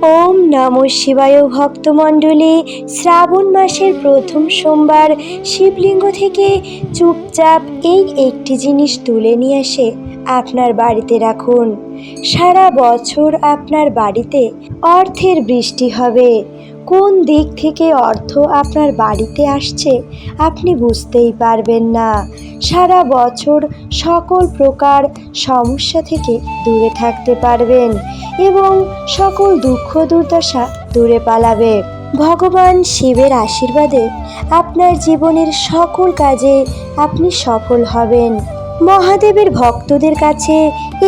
ওম নমঃ শিবায় ভক্তমণ্ডলী। শ্রাবণ মাসের প্রথম সোমবার শিবলিঙ্গ থেকে চুপচাপ এই একটি জিনিস তুলে নিয়ে এসে আপনার বাড়িতে রাখুন। সারা বছর আপনার বাড়িতে অর্থের বৃষ্টি হবে। কোন দিক থেকে অর্থ আপনার বাড়িতে আসছে আপনি বুঝতেই পারবেন না। সারা বছর সকল প্রকার সমস্যা থেকে দূরে থাকতে পারবেন এবং সকল দুঃখ দুর্দশা দূরে পালাবে। ভগবান শিবের আশীর্বাদে আপনার জীবনের সকল কাজে আপনি সফল হবেন। মহাদেবের ভক্তদের কাছে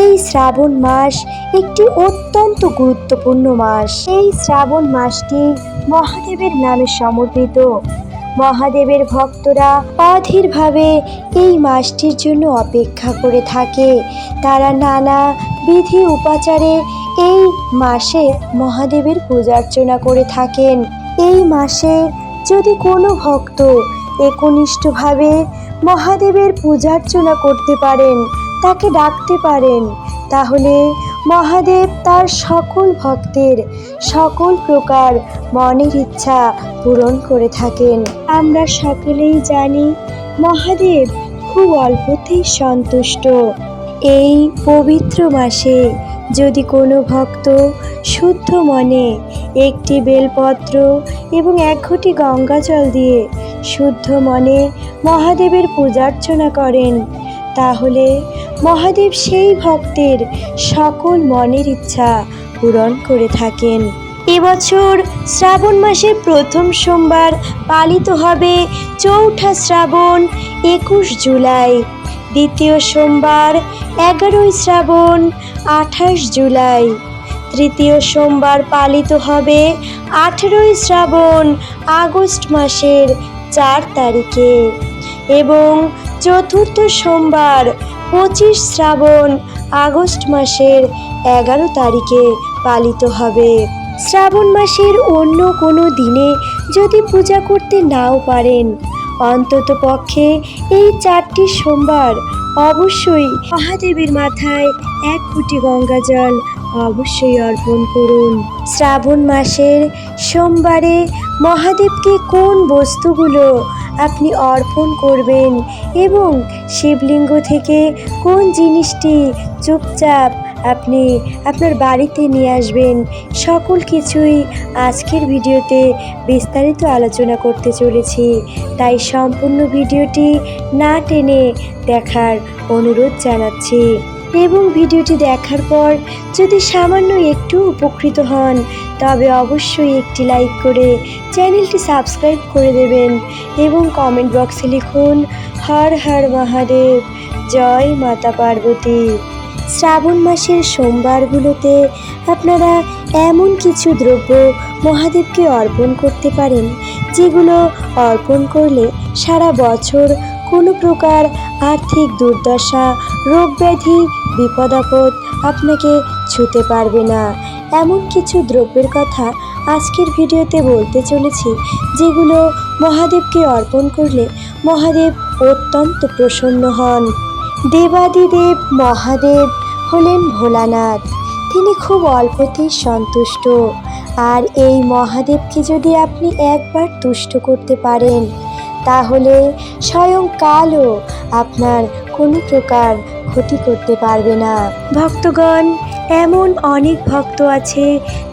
এই শ্রাবণ মাস একটি অত্যন্ত গুরুত্বপূর্ণ মাস। এই শ্রাবণ মাসটি মহাদেবের নামে সমর্পিত। মহাদেবের ভক্তরা অধীরভাবে এই মাসটির জন্য অপেক্ষা করে থাকে। তারা নানা বিধি উপাচারে এই মাসে মহাদেবের পূজা অর্চনা করে থাকেন। এই মাসে যদি কোনো ভক্ত একনিষ্ঠভাবে মহাদেবের পূজা অর্চনা করতে পারেন, তাকে ডাকতে পারেন, তাহলে মহাদেব তার সকল ভক্তের সকল প্রকার মনের ইচ্ছা পূরণ করে থাকেন। আমরা সকলেই জানি মহাদেব খুব অল্পতেই সন্তুষ্ট। এই পবিত্র মাসে যদি কোনো ভক্ত শুদ্ধ মনে একটি বেলপত্র এবং এক ঘটি গঙ্গা জল দিয়ে শুদ্ধ মনে মহাদেবের পূজার্চনা করেন, তাহলে মহাদেব সেই ভক্তের সকল মনের ইচ্ছা পূরণ করে থাকেন। এবছর শ্রাবণ মাসের প্রথম সোমবার পালিত হবে চৌঠা শ্রাবণ 21 জুলাই। দ্বিতীয় সোমবার 11 শ্রাবণ 28 জুলাই। তৃতীয় সোমবার পালিত হবে 18 শ্রাবণ আগস্ট মাসের 4 তারিখে এবং চতুর্থ সোমবার 25 শ্রাবণ আগস্ট মাসের 11 তারিখে পালিত হবে। শ্রাবণ মাসের অন্য কোনো দিনে যদি পূজা করতে নাও পারেন, অন্তত পক্ষে এই 4টি সোমবার অবশ্যই মহাদেবের মাথায় 1 ঘটি গঙ্গা জল অবশ্যই অর্পণ করুন। শ্রাবণ মাসের সোমবারে মহাদেবকে কোন বস্তুগুলো আপনি অর্পণ করবেন এবং শিবলিঙ্গ থেকে কোন জিনিসটি চুপচাপ আপনি আপনার বাড়িতে নিয়ে আসবেন, সকল কিছুই আজকের ভিডিওতে বিস্তারিত আলোচনা করতে চলেছি। তাই সম্পূর্ণ ভিডিওটি না টেনে দেখার অনুরোধ জানাচ্ছি এবং ভিডিওটি দেখার পর যদি সামান্য একটু উপকৃত হন, তবে অবশ্যই একটি লাইক করে চ্যানেলটি সাবস্ক্রাইব করে দেবেন এবং কমেন্ট বক্সে লিখুন হর হর মহাদেব, জয় মাতা পার্বতী। শ্রাবণ মাসের সোমবারগুলোতে আপনারা এমন কিছু দ্রব্য মহাদেবকে অর্পণ করতে পারেন, যেগুলো অর্পণ করলে সারা বছর কোনো প্রকার আর্থিক দুর্দশা, রোগ ব্যাধি, বিপদ আপদ আপনাকে ছুঁতে পারবে না। এমন কিছু দ্রব্যের কথা আজকের ভিডিওতে বলতে চলেছি, যেগুলো মহাদেবকে অর্পণ করলে মহাদেব অত্যন্ত প্রসন্ন হন। দেবাদিদেব মহাদেব হলেন ভোলানাথ। তিনি খুব অল্পতেই সন্তুষ্ট। আর এই মহাদেবকে যদি আপনি একবার তুষ্ট করতে পারেন, তাহলে স্বয়ং কালও আপনার কোনো প্রকার ক্ষতি করতে পারবে না। ভক্তগণ, এমন অনেক ভক্ত আছে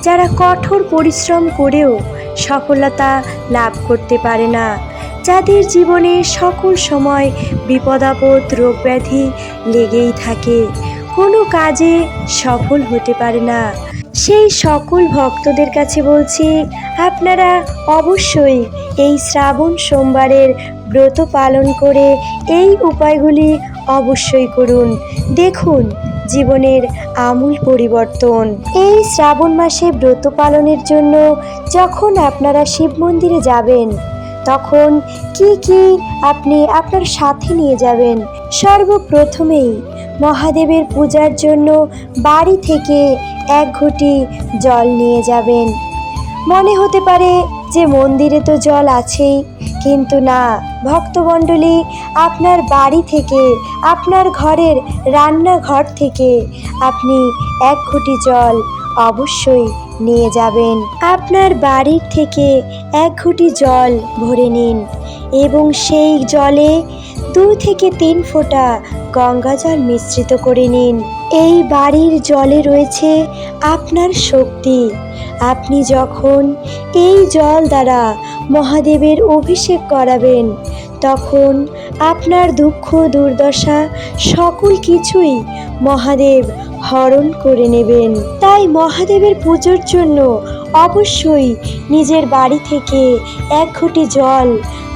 যারা কঠোর পরিশ্রম করেও সফলতা লাভ করতে পারে না, যাদের জীবনে সকল সময় বিপদ আপদ, রোগ ব্যাধি লেগেই থাকে, কোনো কাজে সফল হতে পারে না। সেই সকল ভক্তদের কাছে বলছি, আপনারা অবশ্যই এই শ্রাবণ সোমবারের ব্রত পালন করে এই উপায়গুলি অবশ্যই করুন। দেখুন জীবনের আমূল পরিবর্তন। এই শ্রাবণ মাসে ব্রত পালনের জন্য যখন আপনারা শিব মন্দিরে যাবেন, তখন কি কি আপনি আপনার সাথে নিয়ে যাবেন? সর্বপ্রথমেই মহাদেবের পূজার জন্য বাড়ি থেকে 1 ঘটি জল নিয়ে যাবেন। মনে হতে পারে যে মন্দিরে তো জল আছেই, কিন্তু না ভক্তমণ্ডলী, আপনার বাড়ি থেকে, আপনার ঘরের রান্নাঘর থেকে আপনি 1 ঘটি জল অবশ্যই নিয়ে যাবেন। আপনার বাড়ির থেকে 1 ঘটি জল ভরে নিন এবং সেই জলে 2 থেকে 3 ফোঁটা গঙ্গা জল মিশ্রিত করে নিন। এই বাড়ির জলে রয়েছে আপনার শক্তি। আপনি যখন এই জল দ্বারা মহাদেবের অভিষেক করাবেন, তখন আপনার দুঃখ দুর্দশা সকল কিছুই মহাদেব হরণ করে নেবেন। তাই মহাদেবের পুজোর জন্য অবশ্যই নিজের বাড়ি থেকে 1 ঘটি জল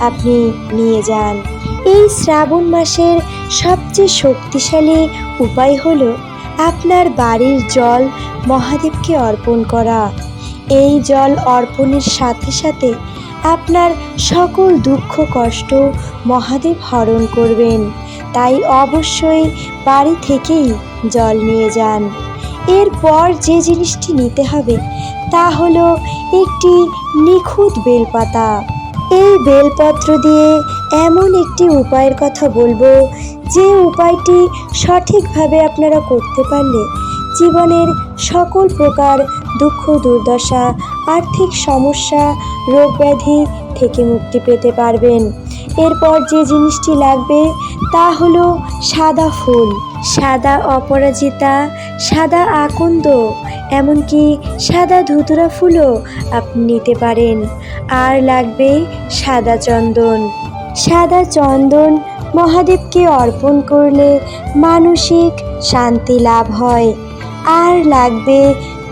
আপনি নিয়ে যান। এই শ্রাবণ মাসের সবচেয়ে শক্তিশালী উপায় হলো আপনার বাড়ির জল মহাদেবকে অর্পণ করা। এই জল অর্পণের সাথে সাথে আপনার সকল দুঃখ কষ্ট মহাদেব হরণ করবেন। তাই অবশ্যই বাড়ি থেকেই জল নিয়ে যান। এরপর যে জিনিসটি নিতে হবে তা হলো একটি নিখুঁত বেলপাতা। এই বেলপত্র দিয়ে এমন একটি উপায়ের কথা বলবো, যে উপায়টি সঠিকভাবে আপনারা করতে পারলে জীবনের সকল প্রকার দুঃখ দুর্দশা, আর্থিক সমস্যা, রোগ ব্যাধি থেকে মুক্তি পেতে পারবেন। এরপর যে জিনিসটি লাগবে তা হলো সাদা ফুল, সাদা অপরাজিতা, সাদা আকন্দ, এমনকি সাদা ধুতুরা ফুলও আপনি নিতে পারেন। আর লাগবে সাদা চন্দন। সাদা চন্দন মহাদেবকে অর্পণ করলে মানসিক শান্তি লাভ হয়। আর লাগবে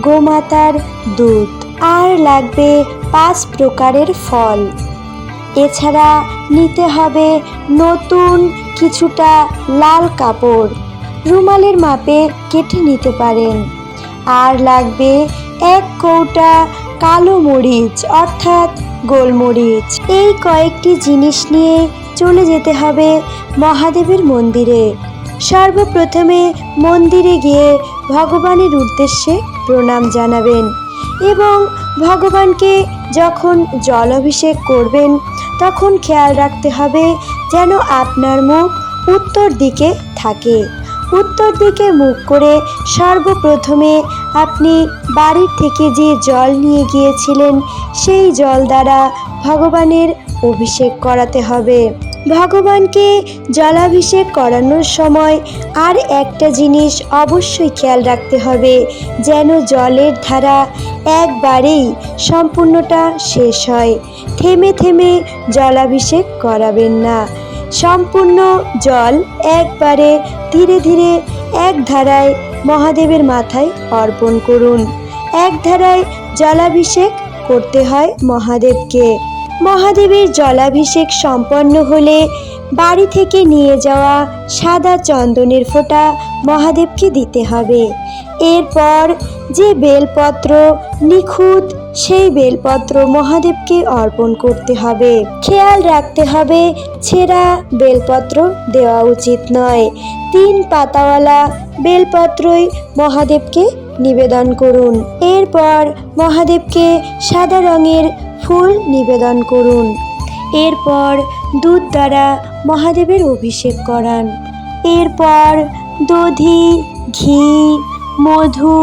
গোমাতার দুধ। আর লাগবে 5 প্রকারের ফল। এছাড়া নিতে হবে নতুন কিছুটা লাল কাপড়, রুমালের মাপে কেটে নিতে পারেন। আর লাগবে 1 কৌটা কালো মরিচ অর্থাৎ গোলমরিচ। এই কয়েকটি জিনিস নিয়ে চলে যেতে হবে মহাদেবের মন্দিরে। সর্বপ্রথমে মন্দিরে গিয়ে ভগবানের উদ্দেশ্যে প্রণাম জানাবেন এবং ভগবানকে যখন জল অভিষেক করবেন তখন খেয়াল রাখতে হবে যেন আপনার মুখ উত্তর দিকে থাকে। উত্তর দিকে মুখ করে সর্বপ্রথমে আপনি বাড়ির থেকে যে জল নিয়ে গিয়েছিলেন সেই জল দ্বারা ভগবানের অভিষেক করাতে হবে। ভগবানকে জলাভিষেক করানোর সময় আর একটা জিনিস অবশ্যই খেয়াল রাখতে হবে, যেন জলের ধারা একবারেই সম্পূর্ণটা শেষ হয়। থেমে থেমে জলাভিষেক করাবেন না। সম্পূর্ণ জল একবারে ধীরে ধীরে এক ধারায় মহাদেবের মাথায় অর্পণ করুন। এক ধারায় জলাভিষেক করতে হয় মহাদেবকে। মহাদেবের জলাভিষেক সম্পন্ন হলে বাড়ি থেকে নিয়ে যাওয়া সাদা চন্দনের ফোঁটা মহাদেবকে দিতে হবে। এরপর যে বেলপত্র নিখুঁত সেই বেলপত্র মহাদেবকে অর্পণ করতে হবে। খেয়াল রাখতে হবে ছেঁড়া বেলপত্র দেওয়া উচিত নয়। 3 পাতাওয়ালা বেলপত্রই মহাদেবকে নিবেদন করুন। এরপর মহাদেবকে সাদা রঙের ফুল নিবেদন করুন। এরপর দুধ দ্বারা মহাদেবের অভিষেক করান। এরপর দধি, ঘি, মধু,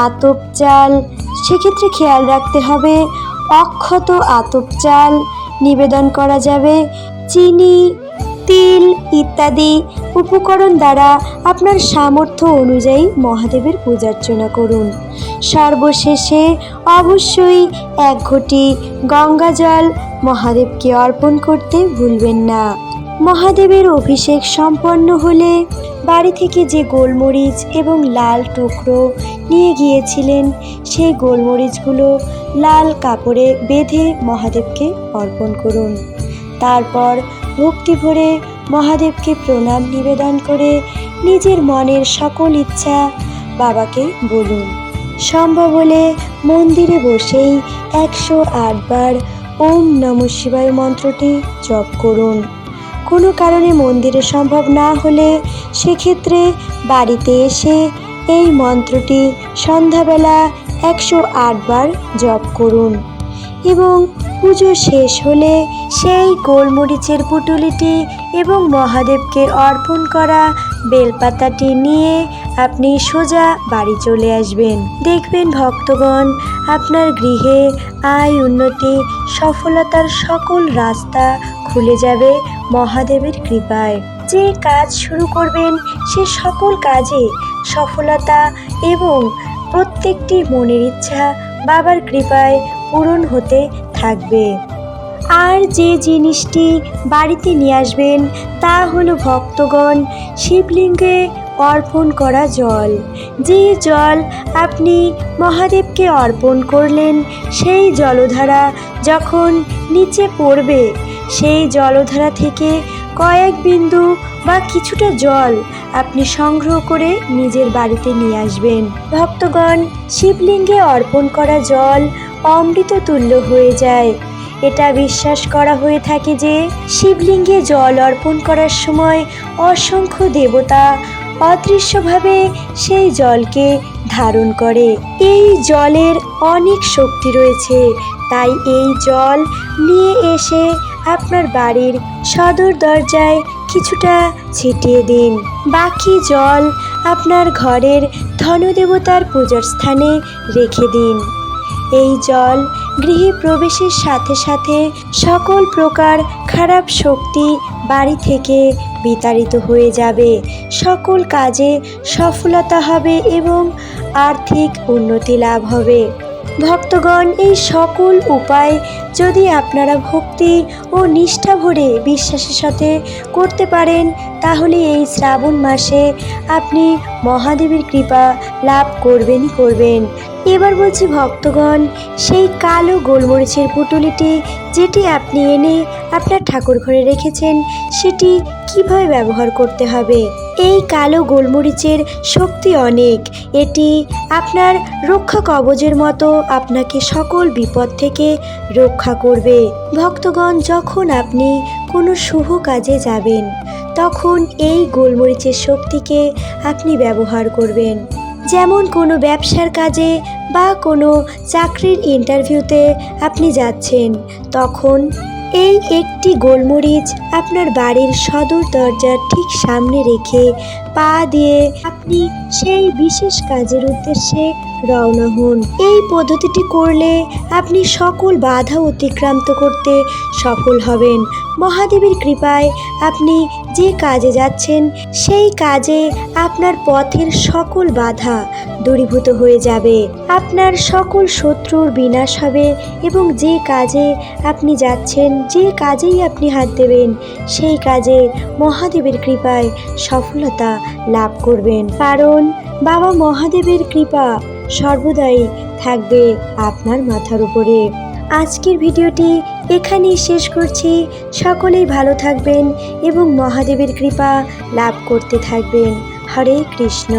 আতপ চাল, সেক্ষেত্রে খেয়াল রাখতে হবে অক্ষত আতপ চাল নিবেদন করা যাবে। চিনি, তিল ইত্যাদি উপকরণ দ্বারা আপনার সামর্থ্য অনুযায়ী মহাদেবের পূজার্চনা করুন। সর্বশেষে অবশ্যই 1 ঘটি গঙ্গা জল মহাদেবকে অর্পণ করতে ভুলবেন না। মহাদেবের অভিষেক সম্পন্ন হলে বাড়ি থেকে যে গোলমরিচ এবং লাল টুকরো নিয়ে গিয়েছিলেন সেই গোলমরিচগুলো লাল কাপড়ে বেঁধে মহাদেবকে অর্পণ করুন। তারপর ভক্তি ভরে মহাদেবকে প্রণাম নিবেদন করে নিজের মনের সকল ইচ্ছা বাবাকে বলুন। সম্ভব হলে মন্দিরে বসেই 108 বার ওম নমঃ শিবায় মন্ত্রটি জপ করুন। কোনো কারণে মন্দিরে সম্ভব না হলে সেক্ষেত্রে বাড়িতে এসে এই মন্ত্রটি সন্ধ্যাবেলা 108 বার জপ করুন। এবং পুজো শেষ হলে সেই গোলমরিচের পুটুলিটি এবং মহাদেবকে অর্পণ করা বেলপাতাটি নিয়ে আপনি সোজা বাড়ি চলে আসবেন। দেখবেন ভক্তগণ, আপনার গৃহে আয়, উন্নতি, সফলতার সকল রাস্তা খুলে যাবে মহাদেবের কৃপায়। যে কাজ শুরু করবেন সে সকল কাজে সফলতা এবং প্রত্যেকটি মনের ইচ্ছা বাবার কৃপায় পূরণ হতে থাকবে। আর যে জিনিসটি বাড়িতে নিয়ে আসবেন তা হলো ভক্তগণ, শিবলিঙ্গে অর্পণ করা জল। যে জল আপনি মহাদেবকে অর্পণ করলেন সেই জলধারা যখন নিচে পড়বে, সেই জলধারা থেকে কয়েক বিন্দু বা কিছুটা জল আপনি সংগ্রহ করে নিজের বাড়িতে নিয়ে আসবেন। ভক্তগণ, শিবলিঙ্গে অর্পণ করা জল অমৃত তুল্য হয়ে যায়। এটা বিশ্বাস করা হয়ে থাকে যে শিবলিঙ্গে জল অর্পণ করার সময় অসংখ্য দেবতা অদৃশ্যভাবে সেই জলকে ধারণ করে। এই জলের অনেক শক্তি রয়েছে, তাই এই জল নিয়ে এসে আপনার বাড়ির সদর দরজায় কিছুটা ছিটিয়ে দিন। বাকি জল আপনার ঘরের ধনদেবতার পূজার স্থানে রেখে দিন। এই জল গৃহে প্রবেশের সাথে সাথে সকল প্রকার খারাপ শক্তি বাড়ি থেকে বিতাড়িত হয়ে যাবে, সকল কাজে সফলতা হবে এবং আর্থিক উন্নতি লাভ হবে। ভক্তগণ, এই সকল উপায় যদি আপনারা ভক্তি ও নিষ্ঠা ভরে বিশ্বাসের সাথে করতে পারেন, তাহলে এই শ্রাবণ মাসে আপনি মহাদেবের কৃপা লাভ করবেনই করবেন। এবার বলছি ভক্তগণ, সেই কালো গোলমরিচের পুটুলিটি যেটি আপনি এনে আপনার ঠাকুর ঘরে রেখেছেন, সেটি কিভাবে ব্যবহার করতে হবে। এই কালো গোলমরিচের শক্তি অনেক। এটি আপনার রক্ষা কবচের মতো আপনাকে সকল বিপদ থেকে রক্ষা করবে। ভক্তগণ, যখন আপনি কোনো শুভ কাজে যাবেন তখন এই গোলমরিচের শক্তিকে আপনি ব্যবহার করবেন। যেমন কোনো ব্যবসার কাজে বা কোনো চাকরির ইন্টারভিউতে আপনি যাচ্ছেন, তখন এই একটি গোলমরিচ আপনার বাড়ির সদর দরজার ঠিক সামনে রেখে পা দিয়ে আপনি সেই বিশেষ কাজের উদ্দেশ্যে রওনা হন। এই পদ্ধতিটি করলে আপনি সকল বাধা অতিক্রান্ত করতে সফল হবেন। মহাদেবের কৃপায় আপনি যে কাজে যাচ্ছেন সেই কাজে আপনার পথের সকল বাধা দূরীভূত হয়ে যাবে, আপনার সকল শত্রুর বিনাশ হবে এবং যে কাজে আপনি যাচ্ছেন, যে কাজেই আপনি হাত দেবেন, সেই কাজে মহাদেবের কৃপায় সফলতা লাভ করবেন। কারণ বাবা মহাদেবের কৃপা সর্বদাই থাকবে আপনার মাথার উপরে। আজকের ভিডিওটি এখানেই শেষ করছি। সকলেই ভালো থাকবেন এবং মহাদেবের কৃপা লাভ করতে থাকবেন। হরে কৃষ্ণ।